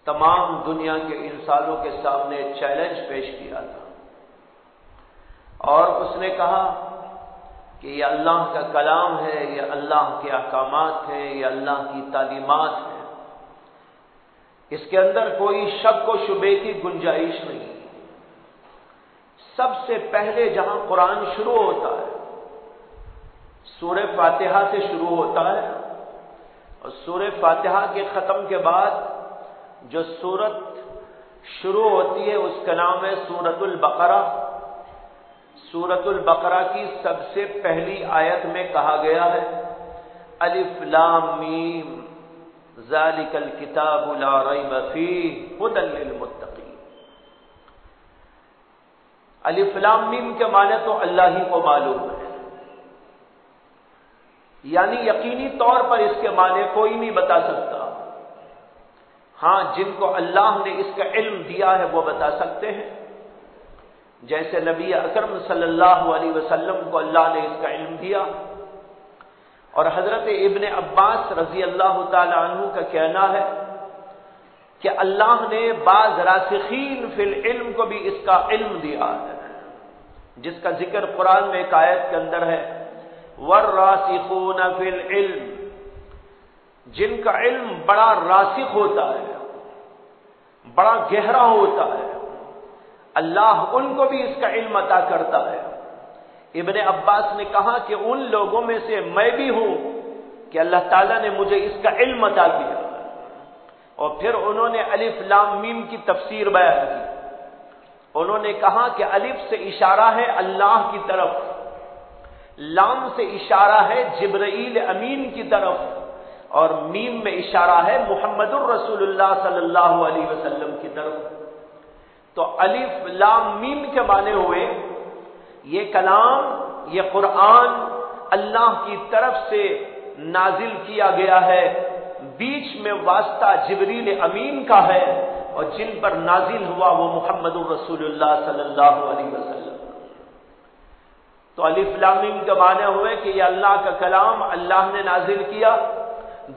تمام دنیا کے انسانوں کے سامنے چیلنج پیش کیا تھا، اور اس نے کہا کہ یہ اللہ کا کلام ہے، یہ اللہ کے احکامات ہیں، یہ اللہ کی تعلیمات ہیں، اس کے اندر کوئی شک و شبے کی گنجائش نہیں۔ سب سے پہلے جہاں قرآن شروع ہوتا ہے سورہ فاتحہ سے شروع ہوتا ہے، اور سورہ فاتحہ کے ختم کے بعد جو سورت شروع ہوتی ہے اس کا نام ہے سورۃ البقرہ۔ سورۃ البقرہ کی سب سے پہلی آیت میں کہا گیا ہے الف لام میم ذالک الکتاب لا ریب فیہ ھدی للمتقین۔ الف لام میم کے معنی تو اللہ ہی کو معلوم ہے، یعنی یقینی طور پر اس کے معنی کوئی نہیں بتا سکتا، ہاں جن کو اللہ نے اس کا علم دیا ہے وہ بتا سکتے ہیں، جیسے نبی اکرم صلی اللہ علیہ وسلم کو اللہ نے اس کا علم دیا، اور حضرت ابن عباس رضی اللہ تعالی عنہ کا کہنا ہے کہ اللہ نے بعض راسخین فی العلم کو بھی اس کا علم دیا ہے، جس کا ذکر قرآن میں ایک آیت کے اندر ہے والراسخون فی العلم، جن کا علم بڑا راسخ ہوتا ہے، بڑا گہرا ہوتا ہے، اللہ ان کو بھی اس کا علم عطا کرتا ہے۔ ابن عباس نے کہا کہ ان لوگوں میں سے میں بھی ہوں کہ اللہ تعالیٰ نے مجھے اس کا علم عطا کیا، اور پھر انہوں نے الف لام میم کی تفسیر بیان کی۔ انہوں نے کہا کہ الف سے اشارہ ہے اللہ کی طرف، لام سے اشارہ ہے جبرائیل امین کی طرف، اور میم میں اشارہ ہے محمد الرسول اللہ صلی اللہ علیہ وسلم کی طرف۔ تو الف لام میم کے معنی ہوئے یہ کلام، یہ قرآن اللہ کی طرف سے نازل کیا گیا ہے، بیچ میں واسطہ جبریل امین کا ہے، اور جن پر نازل ہوا وہ محمد الرسول اللہ صلی اللہ علیہ وسلم۔ تو الف لام میم کے معنی ہوئے کہ یہ اللہ کا کلام اللہ نے نازل کیا،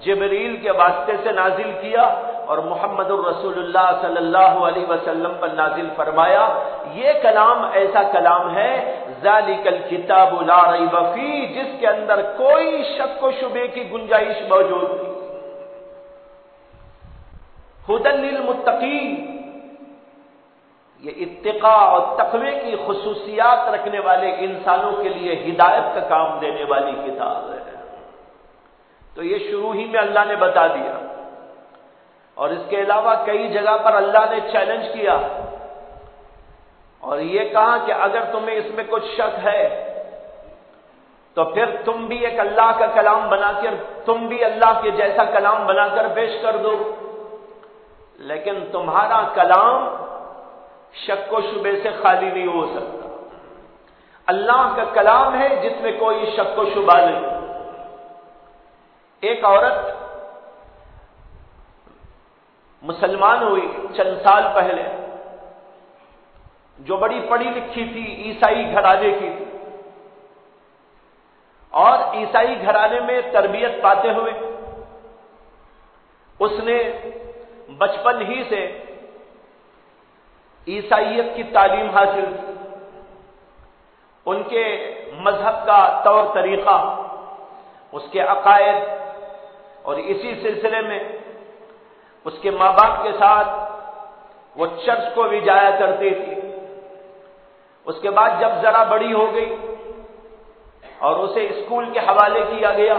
جبریل کے واسطے سے نازل کیا، اور محمد الرسول اللہ صلی اللہ علیہ وسلم پر نازل فرمایا۔ یہ کلام ایسا کلام ہے ذالک الکتاب لا ریب فیہ، جس کے اندر کوئی شک و شبے کی گنجائش موجود نہیں، ھدی للمتقین، یہ اتقاء اور تقوی کی خصوصیات رکھنے والے انسانوں کے لیے ہدایت کا کام دینے والی کتاب ہے۔ تو یہ شروع ہی میں اللہ نے بتا دیا، اور اس کے علاوہ کئی جگہ پر اللہ نے چیلنج کیا اور یہ کہا کہ اگر تمہیں اس میں کچھ شک ہے تو پھر تم بھی ایک اللہ کا کلام بنا کر، تم بھی اللہ کے جیسا کلام بنا کر پیش کر دو، لیکن تمہارا کلام شک و شبے سے خالی نہیں ہو سکتا۔ اللہ کا کلام ہے جس میں کوئی شک و شبہ نہیں۔ ایک عورت مسلمان ہوئی چند سال پہلے، جو بڑی پڑھی لکھی تھی، عیسائی گھرانے کی تھی، اور عیسائی گھرانے میں تربیت پاتے ہوئے اس نے بچپن ہی سے عیسائیت کی تعلیم حاصل کی، ان کے مذہب کا طور طریقہ، اس کے عقائد، اور اسی سلسلے میں اس کے ماں باپ کے ساتھ وہ چرچ کو بھی جایا کرتی تھی۔ اس کے بعد جب ذرا بڑی ہو گئی اور اسے اسکول کے حوالے کیا گیا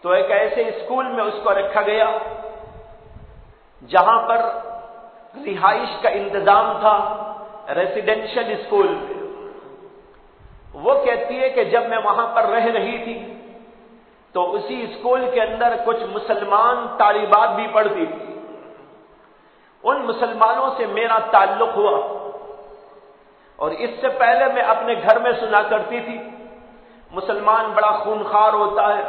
تو ایک ایسے اسکول میں اس کو رکھا گیا جہاں پر رہائش کا انتظام تھا، ریزیڈینشل اسکول میں۔ وہ کہتی ہے کہ جب میں وہاں پر رہ رہی تھی تو اسی اسکول کے اندر کچھ مسلمان طالبات بھی پڑھتی تھی، ان مسلمانوں سے میرا تعلق ہوا، اور اس سے پہلے میں اپنے گھر میں سنا کرتی تھی مسلمان بڑا خونخوار ہوتا ہے،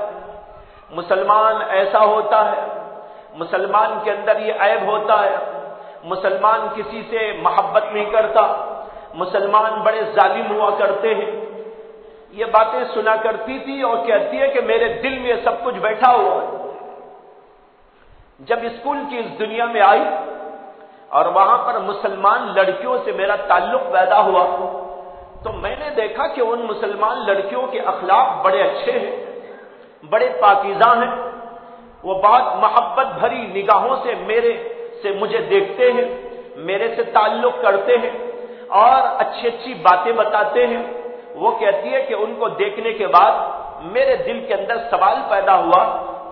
مسلمان ایسا ہوتا ہے، مسلمان کے اندر یہ عیب ہوتا ہے، مسلمان کسی سے محبت نہیں کرتا، مسلمان بڑے ظالم ہوا کرتے ہیں۔ یہ باتیں سنا کرتی تھی اور کہتی ہے کہ میرے دل میں یہ سب کچھ بیٹھا ہوا ہے۔ جب اسکول کی اس دنیا میں آئی اور وہاں پر مسلمان لڑکیوں سے میرا تعلق پیدا ہوا تو میں نے دیکھا کہ ان مسلمان لڑکیوں کے اخلاق بڑے اچھے ہیں، بڑے پاکیزہ ہیں، وہ بہت محبت بھری نگاہوں سے مجھے دیکھتے ہیں، میرے سے تعلق کرتے ہیں اور اچھی اچھی باتیں بتاتے ہیں۔ وہ کہتی ہے کہ ان کو دیکھنے کے بعد میرے دل کے اندر سوال پیدا ہوا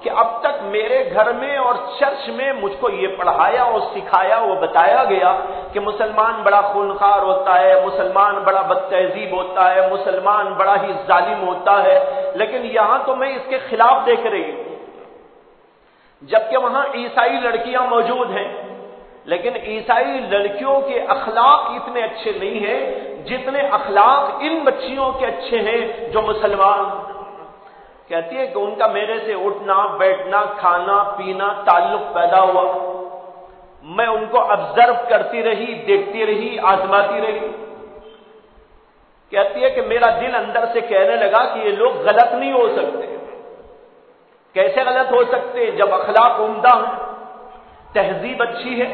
کہ اب تک میرے گھر میں اور چرچ میں مجھ کو یہ پڑھایا اور سکھایا، وہ بتایا گیا کہ مسلمان بڑا خونخوار ہوتا ہے، مسلمان بڑا بد تہذیب ہوتا ہے، مسلمان بڑا ہی ظالم ہوتا ہے، لیکن یہاں تو میں اس کے خلاف دیکھ رہی ہوں۔ جبکہ وہاں عیسائی لڑکیاں موجود ہیں، لیکن عیسائی لڑکیوں کے اخلاق اتنے اچھے نہیں ہیں جتنے اخلاق ان بچیوں کے اچھے ہیں جو مسلمان۔ کہتی ہے کہ ان کا میرے سے اٹھنا بیٹھنا کھانا پینا تعلق پیدا ہوا، میں ان کو آبزرو کرتی رہی، دیکھتی رہی، آزماتی رہی۔ کہتی ہے کہ میرا دل اندر سے کہنے لگا کہ یہ لوگ غلط نہیں ہو سکتے۔ کیسے غلط ہو سکتے؟ جب اخلاق عمدہ ہیں، تہذیب اچھی ہے،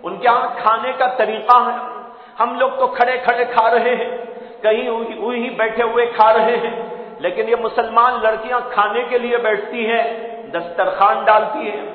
ان کے ہاں کھانے کا طریقہ ہے، ہم لوگ تو کھڑے کھڑے کھا رہے ہیں، کہیں وہی بیٹھے ہوئے کھا رہے ہیں، لیکن یہ مسلمان لڑکیاں کھانے کے لیے بیٹھتی ہیں، دسترخوان ڈالتی ہیں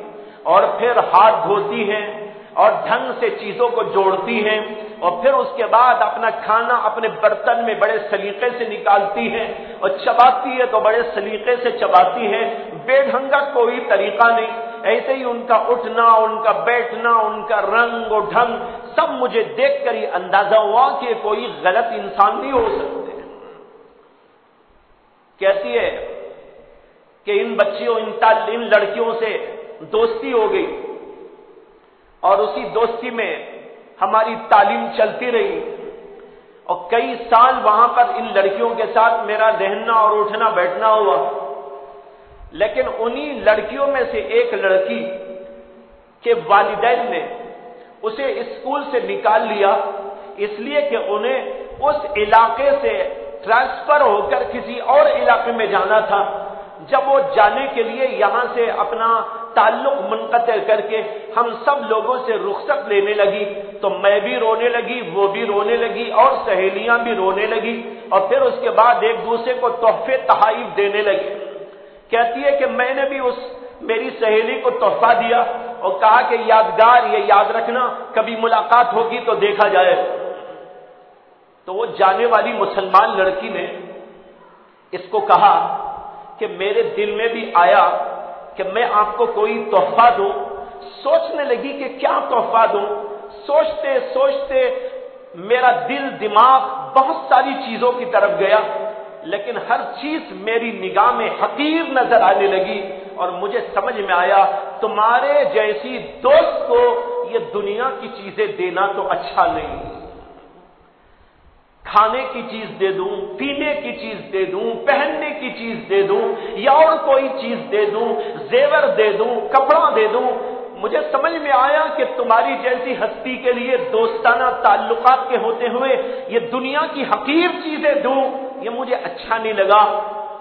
اور پھر ہاتھ دھوتی ہیں اور ڈھنگ سے چیزوں کو جوڑتی ہیں اور پھر اس کے بعد اپنا کھانا اپنے برتن میں بڑے سلیقے سے نکالتی ہیں اور چباتی ہے تو بڑے سلیقے سے چباتی ہیں، بے ڈھنگا کوئی طریقہ نہیں۔ ایسے ہی ان کا اٹھنا، ان کا بیٹھنا، ان کا رنگ و ڈھنگ سب مجھے دیکھ کر ہی اندازہ ہوا کہ کوئی غلط انسان نہیں ہو سکتے۔ کہتی ہے کہ ان بچیوں ان لڑکیوں سے دوستی ہو گئی اور اسی دوستی میں ہماری تعلیم چلتی رہی اور کئی سال وہاں پر ان لڑکیوں کے ساتھ میرا رہنا اور اٹھنا بیٹھنا ہوا، لیکن انہی لڑکیوں میں سے ایک لڑکی کے والدین نے اسے اسکول سے نکال لیا اس لیے کہ انہیں اس علاقے سے ٹرانسفر ہو کر کسی اور علاقے میں جانا تھا۔ جب وہ جانے کے لیے یہاں سے اپنا تعلق منقطع کر کے ہم سب لوگوں سے رخصت لینے لگی تو میں بھی رونے لگی، وہ بھی رونے لگی اور سہیلیاں بھی رونے لگی اور پھر اس کے بعد ایک دوسرے کو تحفے تحائف دینے لگی۔ کہتی ہے کہ میں نے بھی میری سہیلی کو تحفہ دیا اور کہا کہ یادگار، یہ یاد رکھنا کبھی ملاقات ہوگی تو دیکھا جائے۔ تو وہ جانے والی مسلمان لڑکی نے اس کو کہا کہ میرے دل میں بھی آیا کہ میں آپ کو کوئی تحفہ دوں۔ سوچنے لگی کہ کیا تحفہ دوں، سوچتے سوچتے میرا دل دماغ بہت ساری چیزوں کی طرف گیا، لیکن ہر چیز میری نگاہ میں حقیر نظر آنے لگی اور مجھے سمجھ میں آیا تمہارے جیسی دوست کو یہ دنیا کی چیزیں دینا تو اچھا نہیں۔ کھانے کی چیز دے دوں، پینے کی چیز دے دوں، پہننے کی چیز دے دوں یا اور کوئی چیز دے دوں، زیور دے دوں، کپڑا دے دوں، مجھے سمجھ میں آیا کہ تمہاری جیسی ہستی کے لیے دوستانہ تعلقات کے ہوتے ہوئے یہ دنیا کی حقیر چیزیں دوں، یہ مجھے اچھا نہیں لگا۔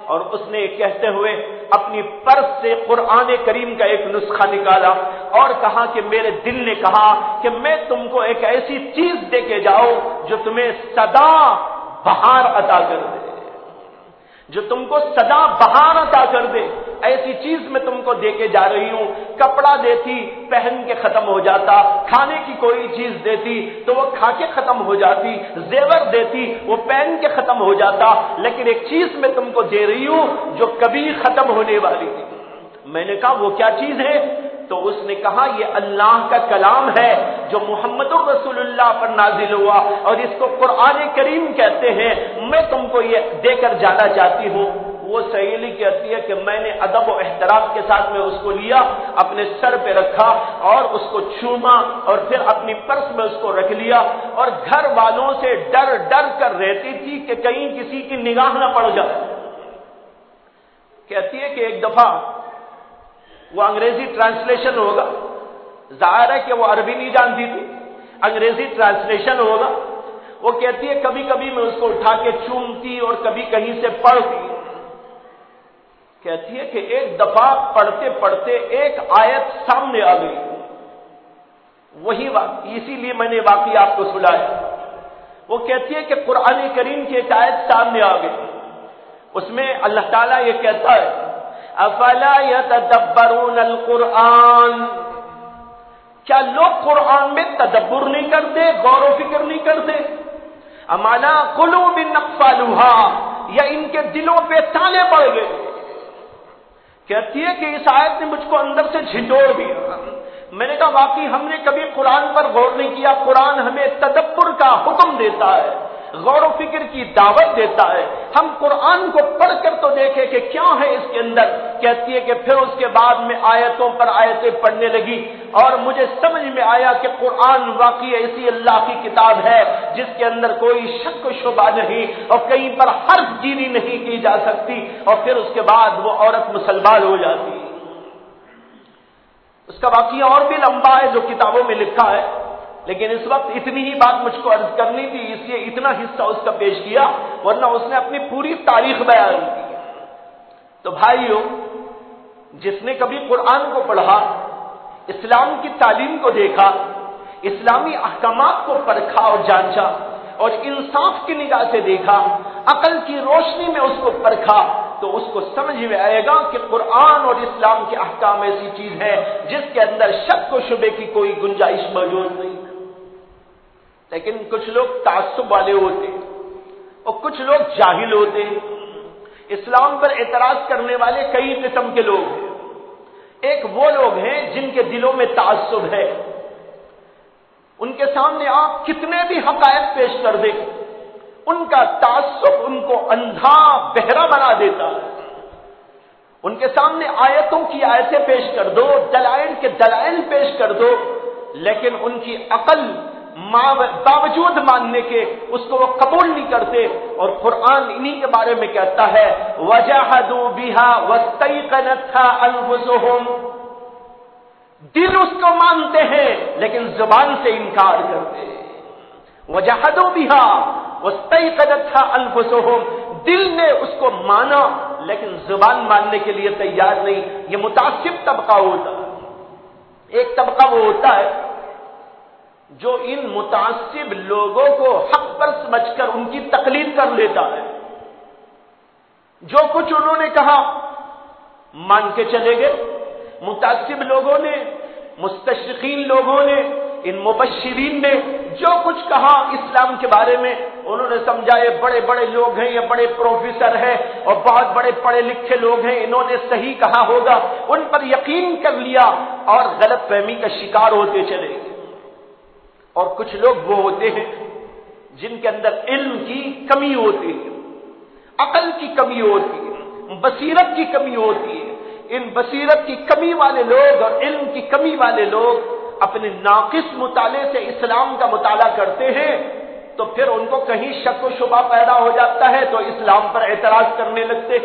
اور اس نے کہتے ہوئے اپنی پرس سے قرآن کریم کا ایک نسخہ نکالا اور کہا کہ میرے دل نے کہا کہ میں تم کو ایک ایسی چیز دے کے جاؤ جو تمہیں سدا بہار عطا کر دے، جو تم کو سدا بہار عطا کر دے، ایسی چیز میں تم کو دے کے جا رہی ہوں۔ کپڑا دیتی پہن کے ختم ہو جاتا، کھانے کی کوئی چیز دیتی تو وہ کھا کے ختم ہو جاتی، زیور دیتی وہ پہن کے ختم ہو جاتا، لیکن ایک چیز میں تم کو دے رہی ہوں جو کبھی ختم ہونے والی تھی۔ میں نے کہا وہ کیا چیز ہے؟ تو اس نے کہا یہ اللہ کا کلام ہے جو محمد رسول اللہ پر نازل ہوا اور اس کو قرآن کریم کہتے ہیں، میں تم کو یہ دے کر جانا چاہتی ہوں۔ وہ سہیلی کہتی ہے کہ میں نے ادب و احترام کے ساتھ میں اس کو لیا، اپنے سر پہ رکھا اور اس کو چوما اور پھر اپنی پرس میں اس کو رکھ لیا اور گھر والوں سے ڈر ڈر کر رہتی تھی کہ کہیں کسی کی نگاہ نہ پڑ جائے۔ کہتی ہے کہ ایک دفعہ وہ انگریزی ٹرانسلیشن ہوگا، ظاہر ہے کہ وہ عربی نہیں جانتی تھی، انگریزی ٹرانسلیشن ہوگا۔ وہ کہتی ہے کبھی کبھی میں اس کو اٹھا کے چومتی اور کبھی کہیں سے پڑھتی۔ کہتی ہے کہ ایک دفعہ پڑھتے پڑھتے ایک آیت سامنے آ گئی، وہی اسی لیے میں نے واقعہ آپ کو سنایا۔ وہ کہتی ہے کہ قرآن کریم کی ایک آیت سامنے آ گئی، اس میں اللہ تعالیٰ یہ کہتا ہے افلا یتدبرون القرآن، کیا لوگ قرآن میں تدبر نہیں کرتے، غور و فکر نہیں کرتے؟ ام علی قلوب اقفالها، یا ان کے دلوں پہ تالے پڑ گئے؟ کہتی ہے کہ اس آیت نے مجھ کو اندر سے جھنجھوڑ دیا۔ میں نے کہا واقعی ہم نے کبھی قرآن پر غور نہیں کیا۔ قرآن ہمیں تدبر کا حکم دیتا ہے، غور و فکر کی دعوت دیتا ہے۔ ہم قرآن کو پڑھ کر تو دیکھیں کہ کیا ہے اس کے اندر۔ کہتی ہے کہ پھر اس کے بعد میں آیتوں پر آیتیں پڑھنے لگی اور مجھے سمجھ میں آیا کہ قرآن واقعی ایسی اللہ کی کتاب ہے جس کے اندر کوئی شک و شبہ نہیں اور کہیں پر حرف گیری نہیں کی جا سکتی۔ اور پھر اس کے بعد وہ عورت مسلمان ہو جاتی۔ اس کا واقعہ اور بھی لمبا ہے جو کتابوں میں لکھا ہے، لیکن اس وقت اتنی ہی بات مجھ کو عرض کرنی تھی، اس لیے اتنا حصہ اس کا پیش کیا، ورنہ اس نے اپنی پوری تاریخ بیان کی۔ تو بھائیو، جس نے کبھی قرآن کو پڑھا، اسلام کی تعلیم کو دیکھا، اسلامی احکامات کو پرکھا اور جانچا اور انصاف کی نگاہ سے دیکھا، عقل کی روشنی میں اس کو پرکھا، تو اس کو سمجھ میں آئے گا کہ قرآن اور اسلام کے احکام ایسی چیز ہے جس کے اندر شک و شبے کی کوئی گنجائش موجود نہیں۔ لیکن کچھ لوگ تعصب والے ہوتے اور کچھ لوگ جاہل ہوتے ہیں۔ اسلام پر اعتراض کرنے والے کئی قسم کے لوگ ہیں۔ ایک وہ لوگ ہیں جن کے دلوں میں تعصب ہے، ان کے سامنے آپ کتنے بھی حقائق پیش کر دیں، ان کا تعصب ان کو اندھا بہرا بنا دیتا ہے۔ ان کے سامنے آیتوں کی آیتیں پیش کر دو، دلائل کے دلائل پیش کر دو، لیکن ان کی عقل باوجود ماننے کے اس کو وہ قبول نہیں کرتے۔ اور قرآن انہی کے بارے میں کہتا ہے وَجَحَدُوا بِهَا وَاسْتَيْقَنَتْهَا أَنفُسُهُمْ، دل اس کو مانتے ہیں لیکن زبان سے انکار کرتے ہیں۔ وَجَحَدُوا بِهَا وَاسْتَيْقَنَتْهَا أَنفُسُهُمْ، دل نے اس کو مانا لیکن زبان ماننے کے لیے تیار نہیں۔ یہ متعصب طبقہ ہوتا ہے۔ ایک طبقہ وہ ہوتا ہے جو ان متعصب لوگوں کو حق پر سمجھ کر ان کی تقلید کر لیتا ہے، جو کچھ انہوں نے کہا مان کے چلے گئے۔ متعصب لوگوں نے، مستشرقین لوگوں نے، ان مبشرین نے جو کچھ کہا اسلام کے بارے میں، انہوں نے سمجھا یہ بڑے بڑے لوگ ہیں، یہ بڑے پروفیسر ہیں اور بہت بڑے پڑھے لکھے لوگ ہیں، انہوں نے صحیح کہا ہوگا، ان پر یقین کر لیا اور غلط فہمی کا شکار ہوتے چلے گئے۔ اور کچھ لوگ وہ ہوتے ہیں جن کے اندر علم کی کمی ہوتی ہے، عقل کی کمی ہوتی ہے، بصیرت کی کمی ہوتی ہے۔ ان بصیرت کی کمی والے لوگ اور علم کی کمی والے لوگ اپنے ناقص مطالعے سے اسلام کا مطالعہ کرتے ہیں، تو پھر ان کو کہیں شک و شبہ پیدا ہو جاتا ہے تو اسلام پر اعتراض کرنے لگتے۔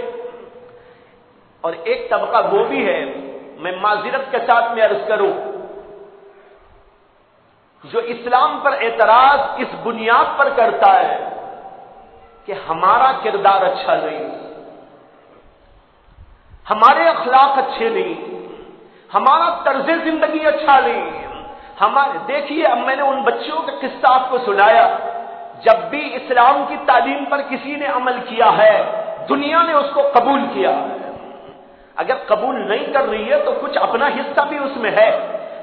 اور ایک طبقہ وہ بھی ہے، میں معذرت کے ساتھ میں عرض کروں، جو اسلام پر اعتراض اس بنیاد پر کرتا ہے کہ ہمارا کردار اچھا نہیں، ہمارے اخلاق اچھے نہیں، ہمارا طرز زندگی اچھا نہیں۔ دیکھیے، اب میں نے ان بچوں کا قصہ آپ کو سنایا، جب بھی اسلام کی تعلیم پر کسی نے عمل کیا ہے، دنیا نے اس کو قبول کیا ہے۔ اگر قبول نہیں کر رہی ہے تو کچھ اپنا حصہ بھی اس میں ہے۔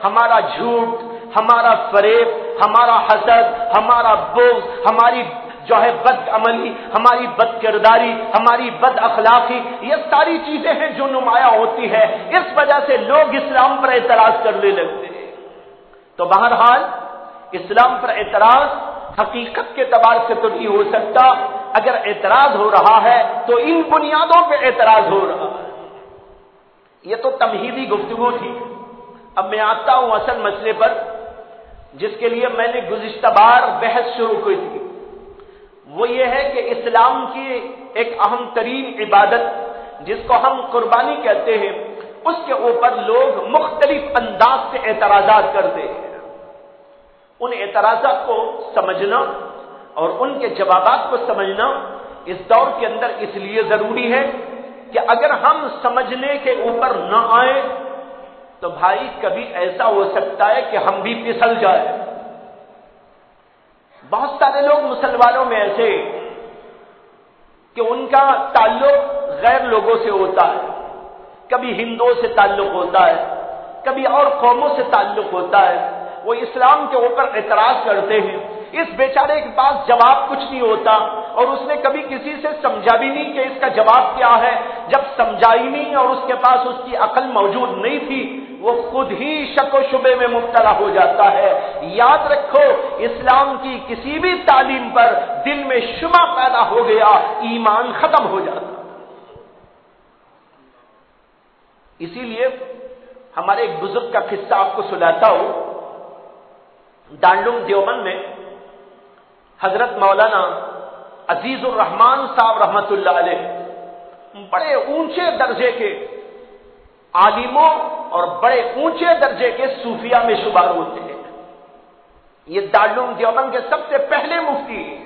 ہمارا جھوٹ، ہمارا فریب، ہمارا حسد، ہمارا بغض، ہماری جو ہے بد عملی، ہماری بد کرداری، ہماری بد اخلاقی، یہ ساری چیزیں ہیں جو نمایاں ہوتی ہے۔ اس وجہ سے لوگ اسلام پر اعتراض کرنے لگتے ہیں۔ تو بہرحال اسلام پر اعتراض حقیقت کے اعتبار سے تو نہیں ہو سکتا۔ اگر اعتراض ہو رہا ہے تو ان بنیادوں پہ اعتراض ہو رہا ہے۔ یہ تو تمہیدی گفتگو تھی۔ اب میں آتا ہوں اصل مسئلے پر، جس کے لیے میں نے گزشتہ بار بحث شروع کی تھی۔ وہ یہ ہے کہ اسلام کی ایک اہم ترین عبادت جس کو ہم قربانی کہتے ہیں، اس کے اوپر لوگ مختلف انداز سے اعتراضات کرتے ہیں۔ ان اعتراضات کو سمجھنا اور ان کے جوابات کو سمجھنا اس دور کے اندر اس لیے ضروری ہے کہ اگر ہم سمجھنے کے اوپر نہ آئے تو بھائی کبھی ایسا ہو سکتا ہے کہ ہم بھی پھسل جائیں۔ بہت سارے لوگ مسلمانوں میں ایسے کہ ان کا تعلق غیر لوگوں سے ہوتا ہے، کبھی ہندوؤں سے تعلق ہوتا ہے، کبھی اور قوموں سے تعلق ہوتا ہے، وہ اسلام کے اوپر اعتراض کرتے ہیں، اس بیچارے کے پاس جواب کچھ نہیں ہوتا، اور اس نے کبھی کسی سے سمجھا بھی نہیں کہ اس کا جواب کیا ہے۔ جب سمجھائی نہیں اور اس کے پاس اس کی عقل موجود نہیں تھی، وہ خود ہی شک و شبے میں مبتلا ہو جاتا ہے۔ یاد رکھو، اسلام کی کسی بھی تعلیم پر دل میں شبہ پیدا ہو گیا، ایمان ختم ہو جاتا۔ اسی لیے ہمارے ایک بزرگ کا قصہ آپ کو سناتا ہوں۔ دارالعلوم دیوبند میں حضرت مولانا عزیز الرحمان صاحب رحمت اللہ علیہ بڑے اونچے درجے کے عالموں اور بڑے اونچے درجے کے صوفیہ میں شمار ہوتے ہیں۔ یہ دارالعلوم دیوبند کے سب سے پہلے مفتی ہیں۔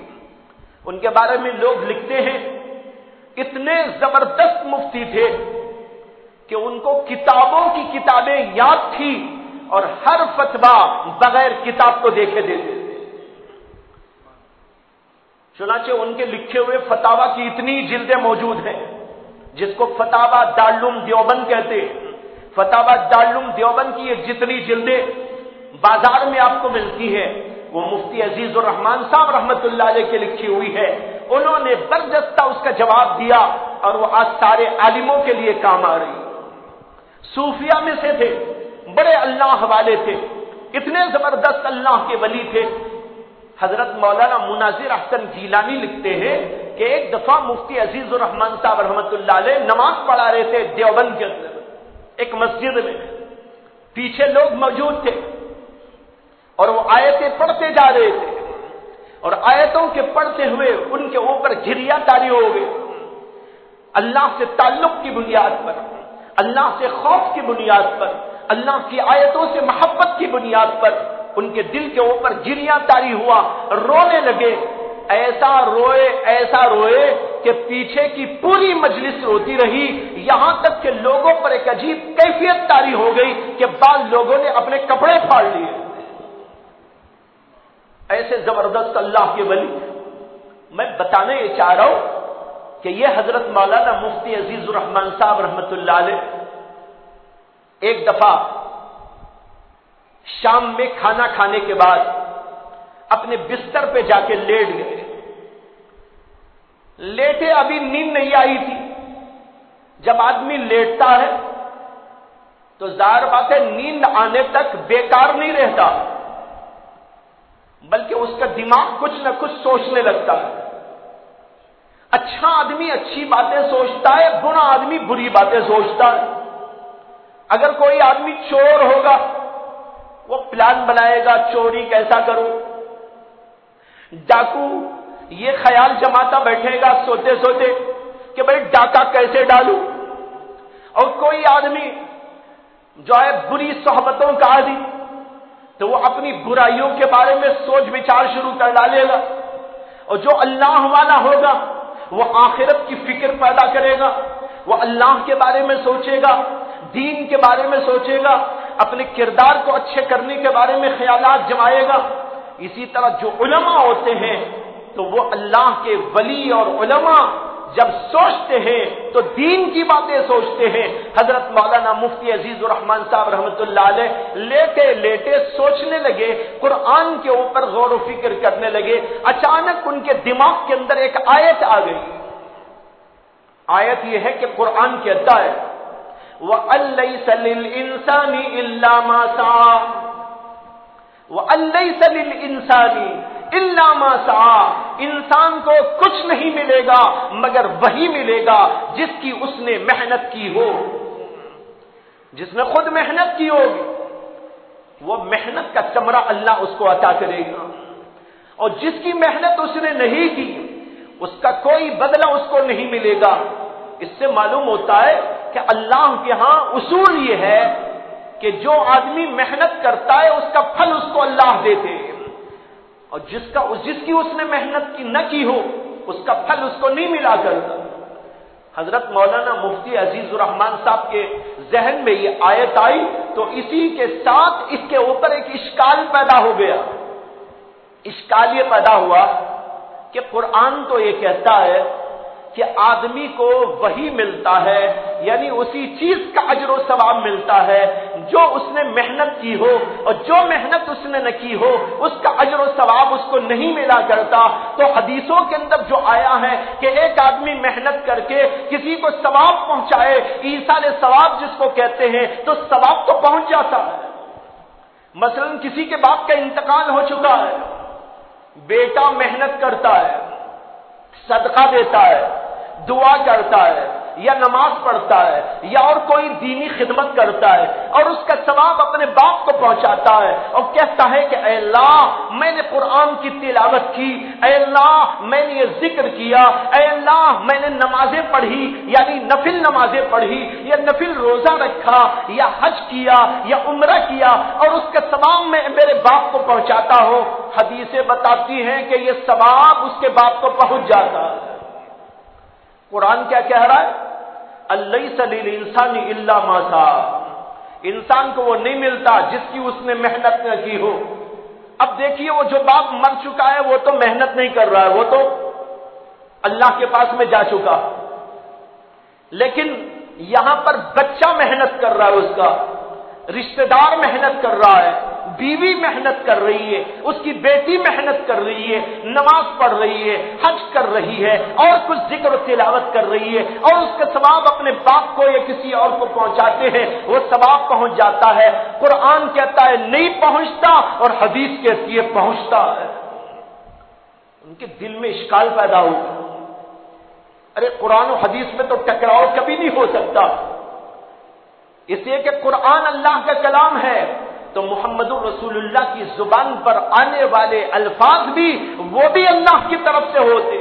ان کے بارے میں لوگ لکھتے ہیں اتنے زبردست مفتی تھے کہ ان کو کتابوں کی کتابیں یاد تھی اور ہر فتویٰ بغیر کتاب کو دیکھے دیتے تھے۔ چنانچہ ان کے لکھے ہوئے فتاوی کی اتنی جلدیں موجود ہیں، جس کو فتاوی دارالعلوم دیوبند کہتے ہیں۔ فتاوی دارالعلوم دیوبند کی یہ جتنی جلدیں بازار میں آپ کو ملتی ہیں، وہ مفتی عزیز الرحمان صاحب رحمت اللہ علیہ کے لکھی ہوئی ہے۔ انہوں نے برجستہ اس کا جواب دیا اور وہ آج سارے عالموں کے لیے کام آ رہی۔ صوفیہ میں سے تھے، بڑے اللہ والے تھے، اتنے زبردست اللہ کے ولی تھے۔ حضرت مولانا مناظر احسن گیلانی لکھتے ہیں کہ ایک دفعہ مفتی عزیز الرحمان صاحب رحمت اللہ علیہ نماز پڑھا رہے تھے دیوبند کے اندر ایک مسجد میں، پیچھے لوگ موجود تھے اور وہ آیتیں پڑھتے جا رہے تھے، اور آیتوں کے پڑھتے ہوئے ان کے اوپر گھریا طاری ہو گئے۔ اللہ سے تعلق کی بنیاد پر، اللہ سے خوف کی بنیاد پر، اللہ کی آیتوں سے محبت کی بنیاد پر ان کے دل کے اوپر گریاں طاری ہوا، رونے لگے۔ ایسا روئے کہ پیچھے کی پوری مجلس روتی رہی، یہاں تک کہ لوگوں پر ایک عجیب کیفیت طاری ہو گئی کہ بعض لوگوں نے اپنے کپڑے پھاڑ لیے۔ ایسے زبردست اللہ کے ولی، میں بتانے یہ چاہ رہا ہوں کہ یہ حضرت مولانا مفتی عزیز الرحمان صاحب رحمت اللہ علیہ ایک دفعہ شام میں کھانا کھانے کے بعد اپنے بستر پہ جا کے لیٹ گئے۔ لیٹے ابھی نیند نہیں آئی تھی۔ جب آدمی لیٹتا ہے تو ظاہر بات ہے نیند آنے تک بیکار نہیں رہتا، بلکہ اس کا دماغ کچھ نہ کچھ سوچنے لگتا ہے۔ اچھا آدمی اچھی باتیں سوچتا ہے، برا آدمی بری باتیں سوچتا ہے۔ اگر کوئی آدمی چور ہوگا وہ پلان بنائے گا چوری کیسا کروں، ڈاکو یہ خیال جماتا بیٹھے گا سوتے سوتے کہ بھئی ڈاکہ کیسے ڈالوں، اور کوئی آدمی جو ہے بری صحبتوں کا عادی تو وہ اپنی برائیوں کے بارے میں سوچ بچار شروع کر ڈالے گا، اور جو اللہ والا ہوگا وہ آخرت کی فکر پیدا کرے گا، وہ اللہ کے بارے میں سوچے گا، دین کے بارے میں سوچے گا، اپنے کردار کو اچھے کرنے کے بارے میں خیالات جمائے گا۔ اسی طرح جو علماء ہوتے ہیں تو وہ اللہ کے ولی اور علماء جب سوچتے ہیں تو دین کی باتیں سوچتے ہیں۔ حضرت مولانا مفتی عزیز الرحمان صاحب رحمت اللہ علیہ لیٹے لیٹے سوچنے لگے، قرآن کے اوپر غور و فکر کرنے لگے۔ اچانک ان کے دماغ کے اندر ایک آیت آ گئی۔ آیت یہ ہے کہ قرآن کہتا ہے وَأَن لَّيْسَ لِلْإِنسَانِ إِلَّا مَا سَعَىٰ وَأَن لَّيْسَ لِلْإِنسَانِ إِلَّا مَا سَعَىٰ، انسان کو کچھ نہیں ملے گا مگر وہی ملے گا جس کی اس نے محنت کی ہو۔ جس نے خود محنت کی ہوگی وہ محنت کا ثمرہ اللہ اس کو عطا کرے گا، اور جس کی محنت اس نے نہیں کی اس کا کوئی بدلہ اس کو نہیں ملے گا۔ اس سے معلوم ہوتا ہے کہ اللہ کے ہاں اصول یہ ہے کہ جو آدمی محنت کرتا ہے اس کا پھل اس کو اللہ دیتے ہیں، اور جس کی اس نے محنت کی نہ کی ہو اس کا پھل اس کو نہیں ملا کرتا۔ حضرت مولانا مفتی عزیز الرحمان صاحب کے ذہن میں یہ آیت آئی تو اسی کے ساتھ اس کے اوپر ایک اشکال پیدا ہو گیا. اشکال یہ پیدا ہوا کہ قرآن تو یہ کہتا ہے کہ آدمی کو وہی ملتا ہے، یعنی اسی چیز کا اجر و ثواب ملتا ہے جو اس نے محنت کی ہو، اور جو محنت اس نے نہ کی ہو اس کا اجر و ثواب اس کو نہیں ملا کرتا. تو حدیثوں کے اندر جو آیا ہے کہ ایک آدمی محنت کر کے کسی کو ثواب پہنچائے، ایصال ثواب جس کو کہتے ہیں، تو ثواب تو پہنچ جاتا ہے. مثلا کسی کے باپ کا انتقال ہو چکا ہے، بیٹا محنت کرتا ہے، صدقہ دیتا ہے، دعا کرتا ہے، یا نماز پڑھتا ہے، یا اور کوئی دینی خدمت کرتا ہے، اور اس کا ثواب اپنے باپ کو پہنچاتا ہے اور کہتا ہے کہ اے اللہ میں نے قرآن کی تلاوت کی، اے اللہ میں نے یہ ذکر کیا، اے اللہ میں نے نمازیں پڑھی، یعنی نفل نمازیں پڑھی، یا نفل روزہ رکھا، یا حج کیا، یا عمرہ کیا، اور اس کا ثواب میں میرے باپ کو پہنچاتا ہو. حدیثیں بتاتی ہیں کہ یہ ثواب اس کے باپ کو پہنچ جاتا ہے. قرآن کیا کہہ رہا ہے؟ الیس للانسان الا ما سعی. انسان کو وہ نہیں ملتا جس کی اس نے محنت نہ کی ہو. اب دیکھیے وہ جو باپ مر چکا ہے وہ تو محنت نہیں کر رہا ہے، وہ تو اللہ کے پاس میں جا چکا. لیکن یہاں پر بچہ محنت کر رہا ہے، اس کا رشتہ دار محنت کر رہا ہے، بیوی محنت کر رہی ہے، اس کی بیٹی محنت کر رہی ہے، نماز پڑھ رہی ہے، حج کر رہی ہے، اور کچھ ذکر و تلاوت کر رہی ہے، اور اس کا ثواب اپنے باپ کو یا کسی اور کو پہنچاتے ہیں، وہ ثواب پہنچ جاتا ہے. قرآن کہتا ہے نہیں پہنچتا، اور حدیث کہتی ہے پہنچتا ہے. ان کے دل میں اشکال پیدا ہوگا، ارے قرآن و حدیث میں تو ٹکراؤ کبھی نہیں ہو سکتا، اس لیے کہ قرآن اللہ کا کلام ہے، تو محمد رسول اللہ کی زبان پر آنے والے الفاظ بھی وہ بھی اللہ کی طرف سے ہوتے.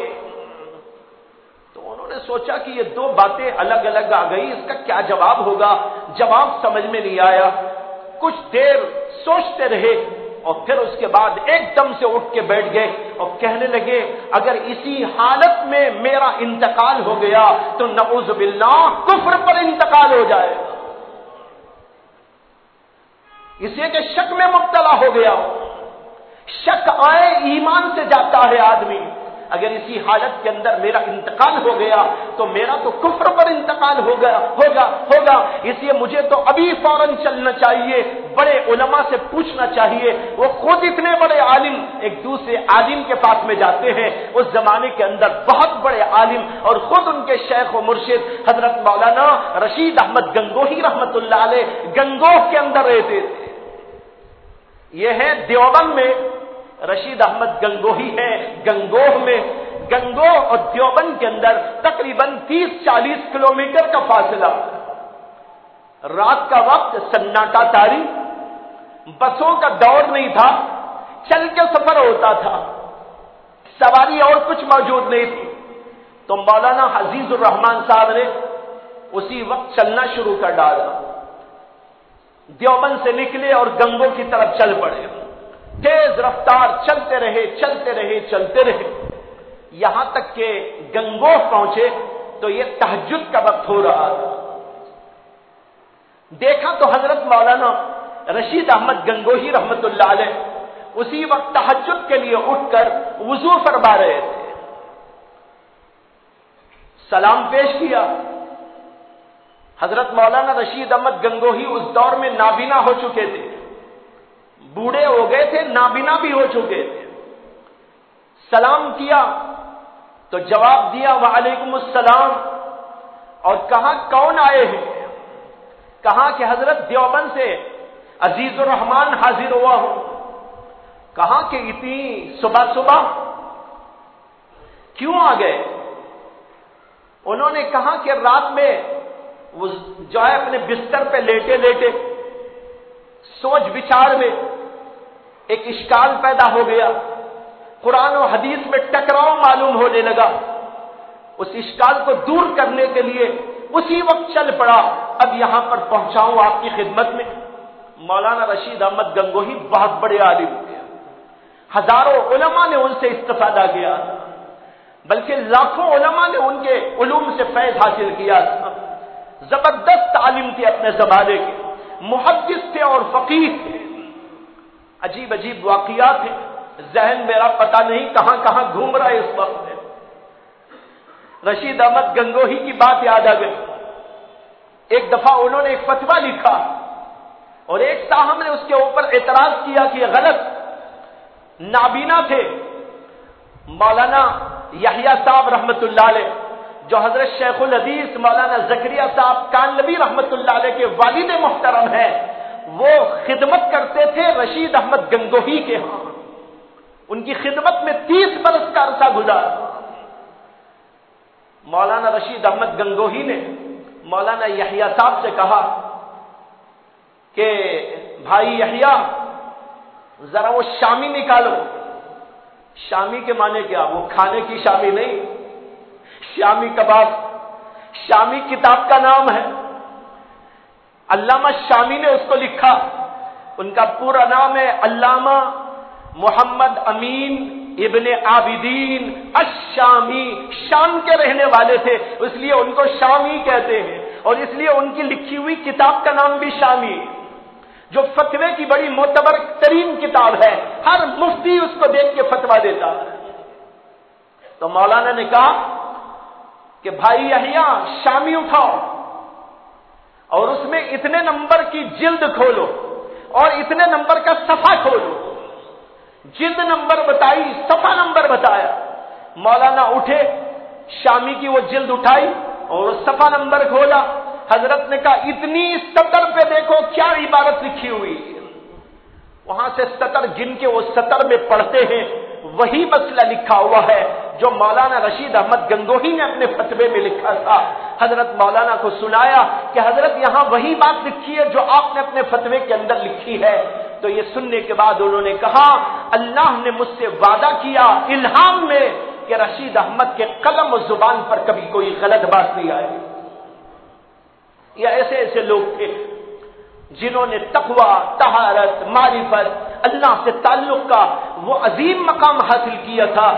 تو انہوں نے سوچا کہ یہ دو باتیں الگ الگ آ گئی، اس کا کیا جواب ہوگا؟ جواب سمجھ میں نہیں آیا. کچھ دیر سوچتے رہے اور پھر اس کے بعد ایک دم سے اٹھ کے بیٹھ گئے اور کہنے لگے اگر اسی حالت میں میرا انتقال ہو گیا تو نعوذ باللہ کفر پر انتقال ہو جائے گا. اس لیے کہ شک میں مبتلا ہو گیا. شک آئے ایمان سے جاتا ہے آدمی. اگر اسی حالت کے اندر میرا انتقال ہو گیا تو میرا تو کفر پر انتقال ہوگا. اس لیے مجھے تو ابھی فوراً چلنا چاہیے، بڑے علماء سے پوچھنا چاہیے. وہ خود اتنے بڑے عالم ایک دوسرے عالم کے پاس میں جاتے ہیں، اس زمانے کے اندر بہت بڑے عالم اور خود ان کے شیخ و مرشد حضرت مولانا رشید احمد گنگوہی رحمت اللہ علیہ گنگوہ کے اندر رہتے تھے. یہ ہے دیوبند میں، رشید احمد گنگوہی ہے گنگوہ میں. گنگوہ اور دیوبند کے اندر تقریباً 30-40 کلومیٹر کا فاصلہ. رات کا وقت سناٹا تاری، بسوں کا دور نہیں تھا، چل کے سفر ہوتا تھا، سواری اور کچھ موجود نہیں تھی. تو مولانا عزیز الرحمان صاحب نے اسی وقت چلنا شروع کر ڈالا. دیوبند سے نکلے اور گنگو کی طرف چل پڑے. تیز رفتار چلتے رہے یہاں تک کہ گنگو پہنچے تو یہ تہجد کا وقت ہو رہا تھا. دیکھا تو حضرت مولانا رشید احمد گنگوہی رحمت اللہ علیہ اسی وقت تہجد کے لیے اٹھ کر وضو فرما رہے تھے. سلام پیش کیا. حضرت مولانا رشید احمد گنگوہی اس دور میں نابینا ہو چکے تھے، بوڑھے ہو گئے تھے، نابینا بھی ہو چکے تھے. سلام کیا تو جواب دیا وعلیکم السلام، اور کہا کون آئے ہیں؟ کہا کہ حضرت دیوبند سے عزیز الرحمان حاضر ہوا ہوں. کہا کہ اتنی صبح کیوں آ گئے؟ انہوں نے کہا کہ رات میں وہ جو ہے اپنے بستر پہ لیٹے سوچ بچار میں ایک اشکال پیدا ہو گیا، قرآن و حدیث میں ٹکراؤ معلوم ہونے لگا. اس اشکال کو دور کرنے کے لیے اسی وقت چل پڑا. اب یہاں پر پہنچاؤں آپ کی خدمت میں. مولانا رشید احمد گنگوہی بہت بڑے عالم تھے، ہزاروں علماء نے ان سے استفادہ کیا. بلکہ لاکھوں علماء نے ان کے علوم سے فیض حاصل کیا تھا، زبردست تعلیم تھی اپنے زمانے کے، محدث تھے اور فقیہ تھے۔ عجیب عجیب واقعات ہیں، ذہن میرا پتہ نہیں کہاں کہاں گھوم رہا ہے اس وقت میں۔ رشید احمد گنگوہی کی بات یاد آ گئی۔ ایک دفعہ انہوں نے ایک فتویٰ لکھا اور ایک صاحب نے اس کے اوپر اعتراض کیا کہ یہ غلط، نابینا تھے۔ مولانا یحییٰ صاحب رحمت اللہ علیہ، جو حضرت شیخ الحدیث مولانا زکریا صاحب کانلوی رحمت اللہ علیہ کے والد محترم ہیں، وہ خدمت کرتے تھے رشید احمد گنگوہی کے ہاں، ان کی خدمت میں 30 برس کا عرصہ گزارا۔ مولانا رشید احمد گنگوہی نے مولانا یحییٰ صاحب سے کہا کہ بھائی یحییٰ ذرا وہ شامی نکالو۔ شامی کے معنی کیا؟ وہ کھانے کی شامی نہیں، شامی کباب، شامی کتاب کا نام ہے، علامہ شامی نے اس کو لکھا۔ ان کا پورا نام ہے علامہ محمد امین ابن عابدین الشامی، شام کے رہنے والے تھے، اس لیے ان کو شامی کہتے ہیں، اور اس لیے ان کی لکھی ہوئی کتاب کا نام بھی شامی، جو فتوے کی بڑی معتبر ترین کتاب ہے، ہر مفتی اس کو دیکھ کے فتویٰ دیتا ہے۔ تو مولانا نے کہا کہ بھائی یحییٰ شامی اٹھاؤ اور اس میں اتنے نمبر کی جلد کھولو اور اتنے نمبر کا صفحہ کھولو۔ جلد نمبر بتائی، صفحہ نمبر بتایا۔ مولانا اٹھے، شامی کی وہ جلد اٹھائی اور صفحہ نمبر کھولا۔ حضرت نے کہا اتنی سطر پہ دیکھو کیا عبارت لکھی ہوئی ہے۔ وہاں سے سطر گن کے وہ سطر میں پڑھتے ہیں، وہی مسئلہ لکھا ہوا ہے جو مولانا رشید احمد گنگوہی نے اپنے فتوے میں لکھا تھا۔ حضرت مولانا کو سنایا کہ حضرت یہاں وہی بات لکھی ہے جو آپ نے اپنے فتوے کے اندر لکھی ہے۔ تو یہ سننے کے بعد انہوں نے کہا اللہ نے مجھ سے وعدہ کیا الہام میں کہ رشید احمد کے قلم و زبان پر کبھی کوئی غلط بات نہیں آئے۔ یہ ایسے ایسے لوگ تھے جنہوں نے تقوی، طہارت، معرفت، اللہ سے تعلق کا وہ عظیم مقام حاصل کیا تھا